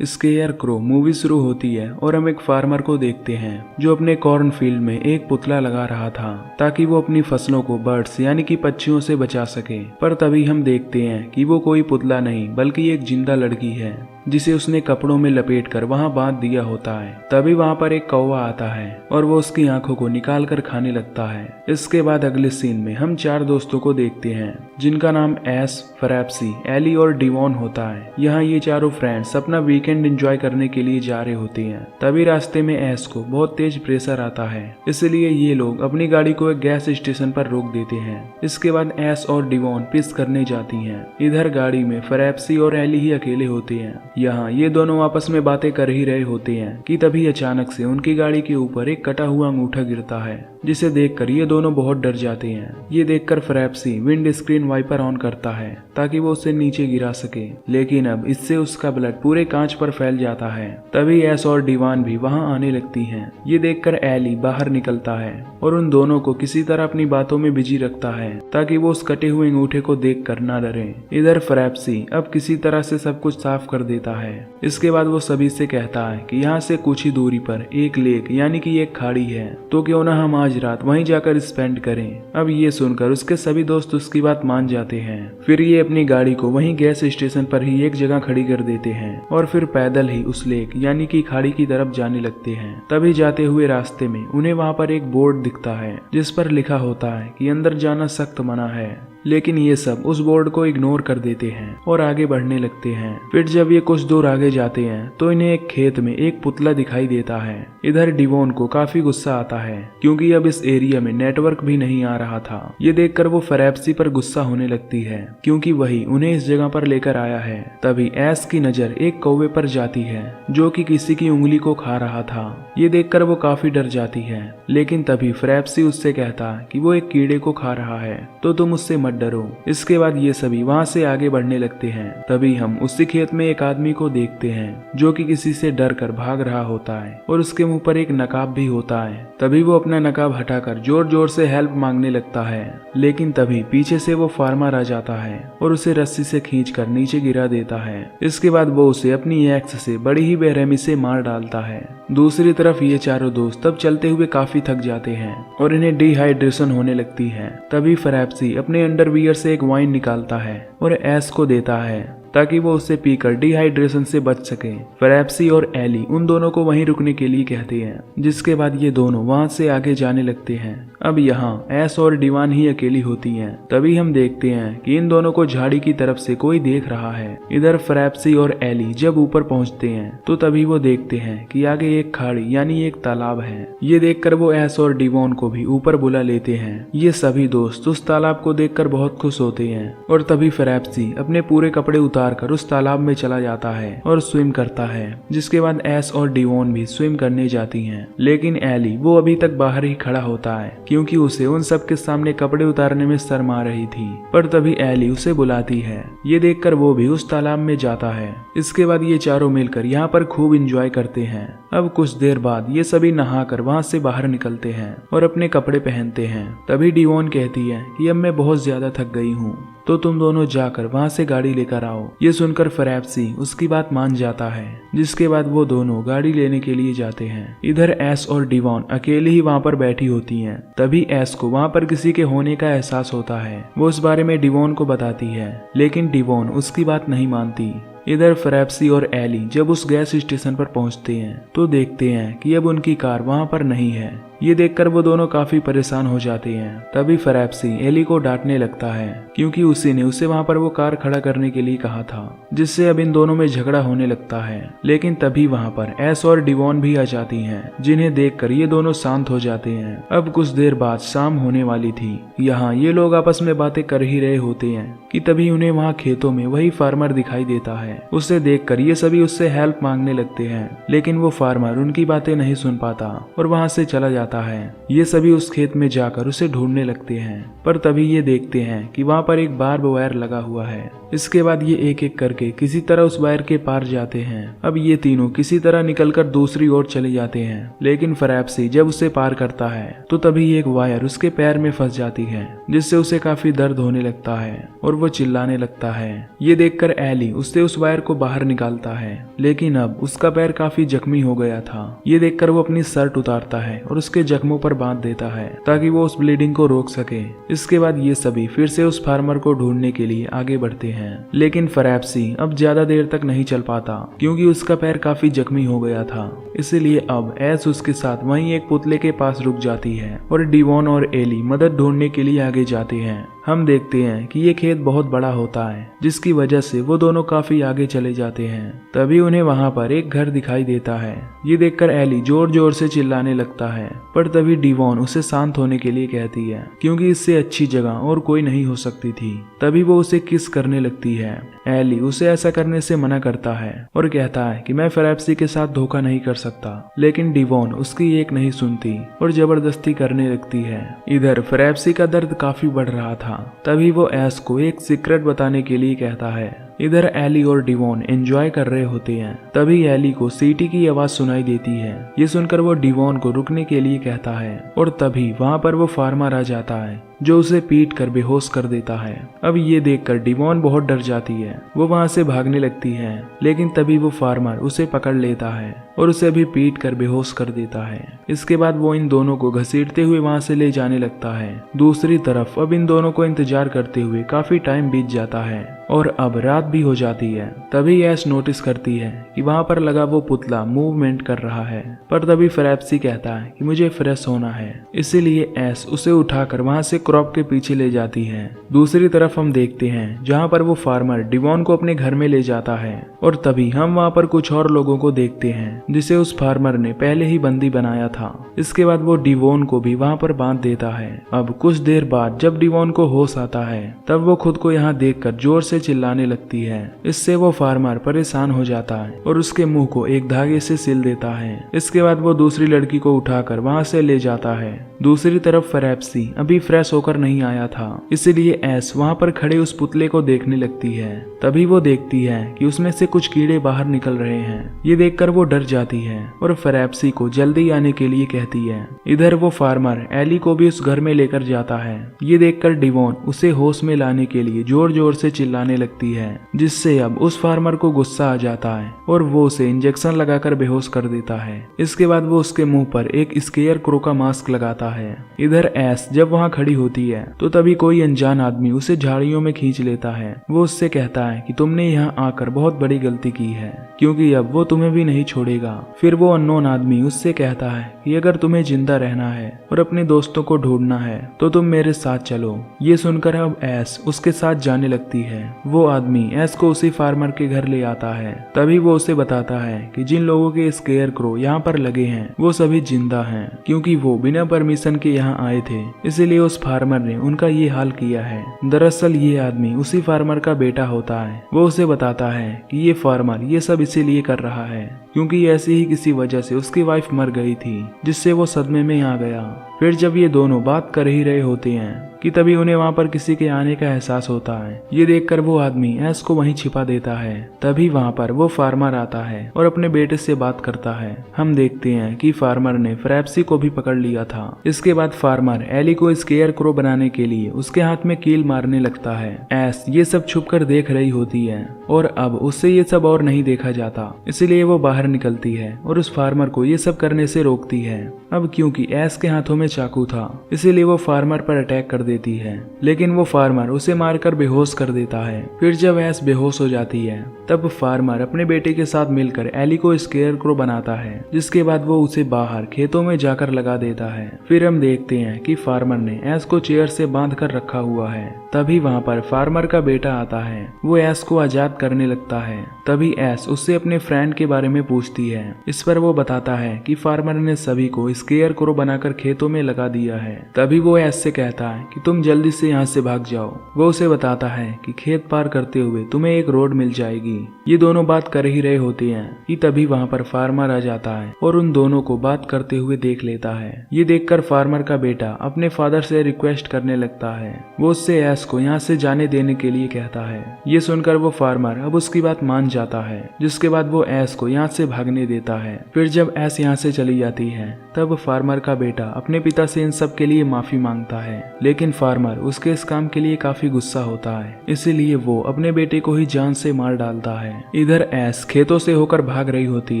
Square crow movie शुरू होती है और हम एक फार्मर को देखते हैं जो अपने कॉर्न फील्ड में एक पुतला लगा रहा था ताकि वो अपनी फसलों को बर्ड्स यानी कि पक्षियों से बचा सके। पर तभी हम देखते हैं कि वो कोई पुतला नहीं बल्कि एक जिंदा लड़की है जिसे उसने कपड़ों में लपेटकर वहां बांध दिया होता है। तभी वहां पर एक कौवा आता है और वो उसकी आंखों को निकाल कर खाने लगता है। इसके बाद अगले सीन में हम 4 दोस्तों को देखते हैं जिनका नाम एस, फ्रैप्सी, एली और डिवॉन होता है। यहाँ ये चारों फ्रेंड्स अपना वीकेंड एंजॉय करने के लिए जा रहे होते हैं। तभी रास्ते में एस को बहुत तेज प्रेशर आता है, इसलिए ये लोग अपनी गाड़ी को एक गैस स्टेशन पर रोक देते हैं। इसके बाद एस और डिवॉन पिस करने जाती हैं। इधर गाड़ी में फ्रैप्सी और एली ही अकेले होते हैं। यहाँ ये दोनों आपस में बातें कर ही रहे होते हैं कि तभी अचानक से उनकी गाड़ी के ऊपर एक कटा हुआ अंगूठा गिरता है, जिसे देखकर ये दोनों बहुत डर जाते हैं। ये देखकर फ्रैप्सी विंड स्क्रीन वाइपर ऑन करता है ताकि वो उसे नीचे गिरा सके, लेकिन अब इससे उसका ब्लड पूरे कांच पर फैल जाता है। तभी एस और डिवान भी वहां आने लगती हैं। ये देखकर एली बाहर निकलता है और उन दोनों को किसी तरह अपनी बातों में बिजी रखता है ताकि वो उस कटे हुए अंगूठे को देखकर ना डरे। इधर फ्रैप्सी अब किसी तरह से सब कुछ साफ कर देता है। इसके बाद वो सभी से कहता है कि यहाँ से कुछ ही दूरी पर एक लेक यानी कि एक खाड़ी है, तो क्यों ना हम आज रात वहीं जाकर स्पेंड करें। अब ये सुनकर उसके सभी दोस्त उसकी बात मान जाते हैं। फिर ये अपनी गाड़ी को वहीं गैस स्टेशन पर ही एक जगह खड़ी कर देते हैं और फिर पैदल ही उस लेक यानी कि खाड़ी की तरफ जाने लगते हैं। तभी जाते हुए रास्ते में उन्हें वहां पर एक बोर्ड दिखता है जिस पर लिखा होता है कि अंदर जाना सख्त मना है, लेकिन ये सब उस बोर्ड को इग्नोर कर देते हैं और आगे बढ़ने लगते हैं। फिर जब ये कुछ दूर आगे जाते हैं तो इन्हें एक खेत में एक पुतला दिखाई देता है। इधर डिवॉन को काफी गुस्सा आता है क्योंकि अब इस एरिया में नेटवर्क भी नहीं आ रहा था। ये देखकर वो फ्रैप्सी पर गुस्सा होने लगती है क्योंकि वही उन्हें इस जगह पर लेकर आया है। तभी एस की नजर एक कौवे पर जाती है जो कि किसी की उंगली को खा रहा था। ये देखकर वो काफी डर जाती है, लेकिन तभी फ्रैप्सी उससे कहता है कि वो एक कीड़े को खा रहा है तो तुम उससे मत डरो। इसके बाद ये सभी वहां से आगे बढ़ने लगते हैं। तभी हम उसी खेत में एक आदमी को देखते हैं जो कि किसी से डर कर भाग रहा होता है और उसके मुंह पर एक नकाब भी होता है। तभी वो अपना नकाब हटाकर जोर जोर से हेल्प मांगने लगता है, लेकिन तभी पीछे से वो फार्मर आ जाता है और उसे रस्सी से खींचकर नीचे गिरा देता है। इसके बाद वो उसे अपनी एक्स से बड़ी ही बेरहमी से मार डालता है। दूसरी तरफ ये चारों दोस्त तब चलते हुए काफी थक जाते हैं और इन्हें डिहाइड्रेशन होने लगती है। तभी फ्रैप्सी अपने अंडरवियर से एक वाइन निकालता है और एस को देता है ताकि वो उसे पीकर डिहाइड्रेशन से बच सके। फ्रैप्सी और एली उन दोनों को वहीं रुकने के लिए कहते हैं, जिसके बाद ये दोनों वहां से आगे जाने लगते हैं। अब यहाँ एस और डिवान ही अकेली होती हैं। तभी हम देखते हैं कि इन दोनों को झाड़ी की तरफ से कोई देख रहा है। इधर फ्रैप्सी और एली जब ऊपर पहुंचते हैं तो तभी वो देखते हैं कि आगे एक खाड़ी यानी एक तालाब है। ये देखकर वो एस और डिवॉन को भी ऊपर बुला लेते हैं। ये सभी दोस्त उस तालाब को देखकर बहुत खुश होते हैं और तभी फ्रैप्सी अपने पूरे कपड़े उतार कर उस तालाब में चला जाता है और स्विम करता है। जिसके बाद एस और डिवॉन भी स्विम करने जाती हैं, लेकिन एली वो अभी तक बाहर ही खड़ा होता है क्योंकि उसे उन सब के सामने कपड़े उतारने में शर्म आ रही थी। पर तभी एली उसे बुलाती है। ये देखकर वो भी उस तालाब में जाता है। इसके बाद ये चारों मिलकर यहाँ पर खूब इंजॉय करते हैं। अब कुछ देर बाद ये सभी नहाकर वहाँ से बाहर निकलते हैं और अपने कपड़े पहनते हैं। तभी डिवॉन कहती है कि अब मैं बहुत ज्यादा थक गई हूँ, तो तुम दोनों जाकर वहां से गाड़ी लेकर आओ। ये सुनकर फ्रैप्सी उसकी बात मान जाता है, जिसके बाद वो दोनों गाड़ी लेने के लिए जाते हैं। इधर एस और डिवॉन अकेली ही वहां पर बैठी होती हैं। तभी एस को वहां पर किसी के होने का एहसास होता है। वो उस बारे में डिवॉन को बताती है, लेकिन डिवॉन उसकी बात नहीं मानती। इधर फ्रैप्सी और एली जब उस गैस स्टेशन पर पहुंचते हैं तो देखते हैं कि अब उनकी कार वहां पर नहीं है। ये देखकर वो दोनों काफी परेशान हो जाते हैं। तभी फ्रैप्सी एली को डांटने लगता है क्योंकि उसी ने उसे वहां पर वो कार खड़ा करने के लिए कहा था, जिससे अब इन दोनों में झगड़ा होने लगता है। लेकिन तभी वहां पर एस और डिवॉन भी आ जाती हैं, जिन्हें देखकर ये दोनों शांत हो जाते हैं। अब कुछ देर बाद शाम होने वाली थी। यहाँ ये लोग आपस में बातें कर ही रहे होते हैं कि तभी उन्हें वहाँ खेतों में वही फार्मर दिखाई देता है। उसे देखकर ये सभी उससे हेल्प मांगने लगते हैं, लेकिन वो फार्मर उनकी बातें नहीं सुन पाता और वहाँ से चला जाता आता है। ये सभी उस खेत में जाकर उसे ढूंढने लगते हैं, पर तभी ये देखते हैं कि वहाँ पर एक बार्ब वायर लगा हुआ है। इसके बाद ये एक एक करके किसी तरह उस वायर के पार जाते हैं। अब ये तीनों किसी तरह निकलकर दूसरी ओर चले जाते हैं, लेकिन फ्रैप्सी जब उसे पार करता है तो तभी एक वायर उसके पैर में फंस जाती है, जिससे उसे काफी दर्द होने लगता है और वो चिल्लाने लगता है। ये देखकर एली उससे उस वायर को बाहर निकालता है, लेकिन अब उसका पैर काफी जख्मी हो गया था। ये देखकर वो अपनी शर्ट उतारता है और उसके जख्मों पर बांध देता है ताकि वो उस ब्लीडिंग को रोक सके। इसके बाद ये सभी फिर से उस फार्मर को ढूंढने के लिए आगे बढ़ते हैं, लेकिन फ्रैप्सी अब ज्यादा देर तक नहीं चल पाता क्योंकि उसका पैर काफी जख्मी हो गया था। इसलिए अब एस उसके साथ वहीं एक पुतले के पास रुक जाती है और डिवॉन और एली मदद ढूंढने के लिए आगे जाते हैं। हम देखते हैं कि ये खेत बहुत बड़ा होता है, जिसकी वजह से वो दोनों काफी आगे चले जाते हैं। तभी उन्हें वहाँ पर एक घर दिखाई देता है। ये देखकर एली जोर जोर से चिल्लाने लगता है, पर तभी डिवॉन उसे शांत होने के लिए कहती है क्योंकि इससे अच्छी जगह और कोई नहीं हो सकती थी। तभी वो उसे किस करने लगती है। एली उसे ऐसा करने से मना करता है और कहता है कि मैं फ्रैप्सी के साथ धोखा नहीं कर सकता, लेकिन डिवॉन उसकी एक नहीं सुनती और जबरदस्ती करने लगती है। इधर फ्रैप्सी का दर्द काफी बढ़ रहा था। तभी वो एस को एक सीक्रेट बताने के लिए कहता है। इधर एली और डिवॉन एंजॉय कर रहे होते हैं। तभी एली को सीटी की आवाज सुनाई देती है। ये सुनकर वो डिवॉन को रुकने के लिए कहता है और तभी वहाँ पर वो फार्मर आ जाता है जो उसे पीट कर बेहोश कर देता है। अब ये देखकर डिवॉन बहुत डर जाती है। वो वहाँ से भागने लगती है, लेकिन तभी वो फार्मर उसे पकड़ लेता है और उसे भी पीट कर बेहोश कर देता है। इसके बाद वो इन दोनों को घसीटते हुए वहाँ से ले जाने लगता है। दूसरी तरफ अब इन दोनों को इंतजार करते हुए काफी टाइम बीत जाता है और अब रात भी हो जाती है। तभी ऐश नोटिस करती है कि वहाँ पर लगा वो पुतला मूवमेंट कर रहा है, पर तभी फ्रैप्सी कहता है कि मुझे फ्रेश होना है। इसीलिए ऐश उसे उठाकर वहाँ से क्रॉप के पीछे ले जाती है। दूसरी तरफ हम देखते हैं जहाँ पर वो फार्मर डिवॉन को अपने घर में ले जाता है और तभी हम वहाँ पर कुछ और लोगों को देखते हैं जिसे उस फार्मर ने पहले ही बंदी बनाया था। इसके बाद वो डिवॉन को भी वहाँ पर बांध देता है। अब कुछ देर बाद जब डिवॉन को होश आता है तब वो खुद को यहाँ देखकर जोर से चिल्लाने लगती है। इससे वो फार्मर परेशान हो जाता है और उसके मुंह को एक धागे से सिल देता है। इसके बाद वो दूसरी लड़की को उठाकर वहाँ से ले जाता है। दूसरी तरफ फ्रैप्सी अभी फ्रेश होकर नहीं आया था, इसीलिए ऐश वहाँ पर खड़े उस पुतले को देखने लगती है। तभी वो देखती है कि उसमें से कुछ कीड़े बाहर निकल रहे हैं। ये देखकर वो डर जाती है और फ्रैप्सी को जल्दी आने के लिए कहती है। इधर वो फार्मर एली को भी उस घर में लेकर जाता है। ये देखकर डिवॉन उसे होश में लाने के लिए जोर जोर से चिल्लाने लगती है, जिससे अब उस फार्मर को गुस्सा आ जाता है और वो उसे इंजेक्शन लगाकर बेहोश कर देता है। इसके बाद वो उसके मुंह पर एक स्केयर क्रो का मास्क लगाता है। इधर ऐश जब वहाँ खड़ी होती है तो तभी कोई अनजान आदमी उसे झाड़ियों में खींच लेता है। वो उससे कहता है कि तुमने यहाँ आकर बहुत बड़ी गलती की है, क्योंकि अब वो तुम्हें भी नहीं छोड़ेगा। फिर वो अननोन आदमी उससे कहता है कि अगर तुम्हें जिंदा रहना है और अपने दोस्तों को ढूंढना है तो तुम मेरे साथ चलो। ये सुनकर अब ऐश उसके साथ जाने लगती है। वो आदमी ऐश को उसी फार्मर के घर ले आता है। तभी वो उसे बताता है कि जिन लोगों के स्केयर क्रो यहाँ पर लगे हैं वो सभी जिंदा हैं, क्योंकि वो बिना परमिशन के यहाँ आए थे, इसीलिए उस फार्मर ने उनका ये हाल किया है। दरअसल ये आदमी उसी फार्मर का बेटा होता है। वो उसे बताता है कि ये फार्मर ये सब इसीलिए कर रहा है क्योंकि ऐसी ही किसी वजह से उसकी वाइफ मर गई थी, जिससे वो सदमे में आ गया। फिर जब ये दोनों बात कर ही रहे होते हैं कि तभी उन्हें वहाँ पर किसी के आने का एहसास होता है। ये देखकर वो आदमी ऐश को वहीं छिपा देता है। तभी वहाँ पर वो फार्मर आता है और अपने बेटे से बात करता है। हम देखते हैं कि फार्मर ने फ्रैप्सी को भी पकड़ लिया था। इसके बाद फार्मर एली को स्केयर क्रो बनाने के लिए उसके हाथ में कील मारने लगता है। ऐश ये सब छुपकर देख रही होती है और अब उससे ये सब और नहीं देखा जाता, इसीलिए वो बाहर निकलती है और उस फार्मर को ये सब करने से रोकती है। अब क्योंकि ऐश के हाथों में चाकू था, इसीलिए वो फार्मर पर अटैक कर देती है, लेकिन वो फार्मर उसे मारकर बेहोश कर देता है। फिर जब ऐश बेहोश हो जाती है तब फार्मर अपने बेटे के साथ मिलकर एली को स्केयर क्रो बनाता है, जिसके बाद वो उसे बाहर खेतों में जाकर लगा देता है। फिर हम देखते हैं कि फार्मर ने ऐश को चेयर से बांध कर रखा हुआ है। तभी वहाँ पर फार्मर का बेटा आता है। वो ऐश को आजाद करने लगता है। तभी ऐश उससे अपने फ्रेंड के बारे में पूछती है। इस पर वो बताता है कि फार्मर ने सभी को स्केयर क्रो बनाकर खेतों में लगा दिया है। तभी वो ऐश से कहता है कि कि तुम जल्दी से यहाँ से भाग जाओ। वो उसे बताता है कि खेत पार करते हुए तुम्हें एक रोड मिल जाएगी। ये दोनों बात कर ही रहे होते हैं कि तभी वहाँ पर फार्मर आ जाता है और उन दोनों को बात करते हुए देख लेता है। ये देखकर फार्मर का बेटा अपने फादर से रिक्वेस्ट करने लगता है। वो उससे ऐश को यहाँ से जाने देने के लिए कहता है। ये सुनकर वो फार्मर अब उसकी बात मान जाता है, जिसके बाद वो ऐश को यहाँ से भागने देता है। फिर जब ऐश यहाँ से चली जाती है तब फार्मर का बेटा अपने पिता से इन सब के लिए माफी मांगता है, लेकिन फार्मर उसके इस काम के लिए काफी गुस्सा होता है, इसीलिए वो अपने बेटे को ही जान से मार डालता है। इधर ऐश खेतों से होकर भाग रही होती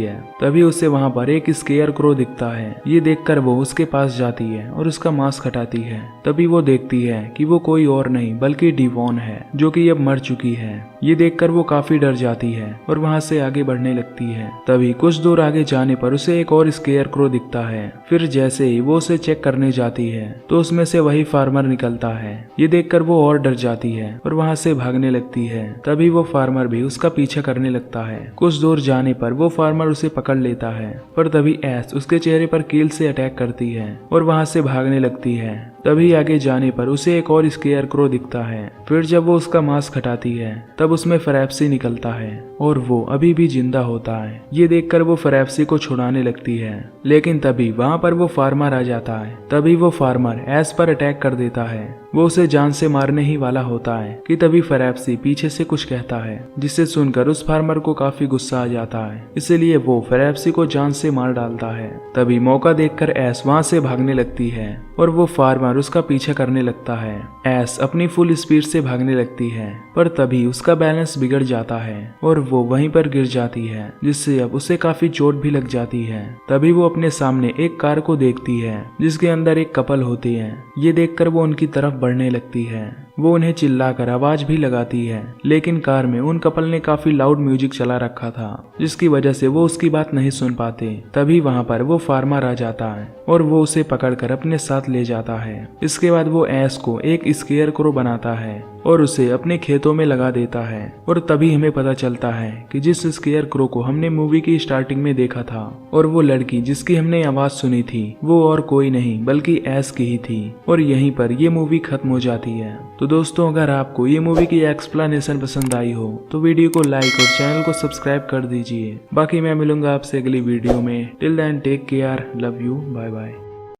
है, तभी उसे वहाँ पर एक स्केयर क्रो दिखता है। ये देखकर वो उसके पास जाती है और उसका मांस हटाती है। तभी वो देखती है कि वो कोई और नहीं बल्कि डिवॉन है, जो कि अब मर चुकी है। ये देखकर वो काफी डर जाती है और वहाँ से आगे बढ़ने लगती है। तभी कुछ दूर आगे जाने पर उसे एक और स्केयर क्रो दिखता है। फिर जैसे ही वो उसे चेक करने जाती है तो उसमें से वही फार्मर निकलता है। ये देखकर वो और डर जाती है और वहाँ से भागने लगती है। तभी वो फार्मर भी उसका पीछा करने लगता है। कुछ दूर जाने पर वो फार्मर उसे पकड़ लेता है, पर तभी ऐश उसके चेहरे पर कील से अटैक करती है और वहाँ से भागने लगती है। तभी आगे जाने पर उसे एक और स्केयर क्रो दिखता है। फिर जब वो उसका मांस हटाती है तब उसमें फ्रैप्सी निकलता है और वो अभी भी जिंदा होता है। ये देखकर वो फ्रैप्सी को छुड़ाने लगती है, लेकिन तभी वहाँ पर वो फार्मर आ जाता है। तभी वो फार्मर ऐश पर अटैक कर देता है। वो उसे जान से मारने ही वाला होता है कि तभी फ्रैप्सी पीछे से कुछ कहता है, जिसे सुनकर उस फार्मर को काफी गुस्सा आ जाता है, इसलिए वो फ्रैप्सी को जान से मार डालता है। तभी मौका देखकर ऐश वहाँ से भागने लगती है और वो फार्मर उसका पीछा करने लगता है। ऐश अपनी फुल स्पीड से भागने लगती है, पर तभी उसका बैलेंस बिगड़ जाता है और वो वहीं पर गिर जाती है, जिससे अब उसे काफी चोट भी लग जाती है। तभी वो अपने सामने एक कार को देखती है जिसके अंदर एक कपल होती है। ये देखकर वो उनकी तरफ बढ़ने लगती है। वो उन्हें चिल्लाकर आवाज भी लगाती है, लेकिन कार में उन कपल ने काफी लाउड म्यूजिक चला रखा था, जिसकी वजह से वो उसकी बात नहीं सुन पाते। तभी वहाँ पर वो फार्मर आ जाता है और वो उसे पकड़कर अपने साथ ले जाता है। इसके बाद वो ऐश को एक स्केयर क्रो बनाता है और उसे अपने खेतों में लगा देता है। और तभी हमें पता चलता है कि जिस स्केयर क्रो को हमने मूवी की स्टार्टिंग में देखा था और वो लड़की जिसकी हमने आवाज सुनी थी वो और कोई नहीं बल्कि ऐश की ही थी। और यहीं पर ये मूवी खत्म हो जाती है। तो दोस्तों, अगर आपको ये मूवी की एक्सप्लेनेशन पसंद आई हो तो वीडियो को लाइक और चैनल को सब्सक्राइब कर दीजिए। बाकी मैं मिलूंगा आपसे अगली वीडियो में। Till then take care, love you, bye bye.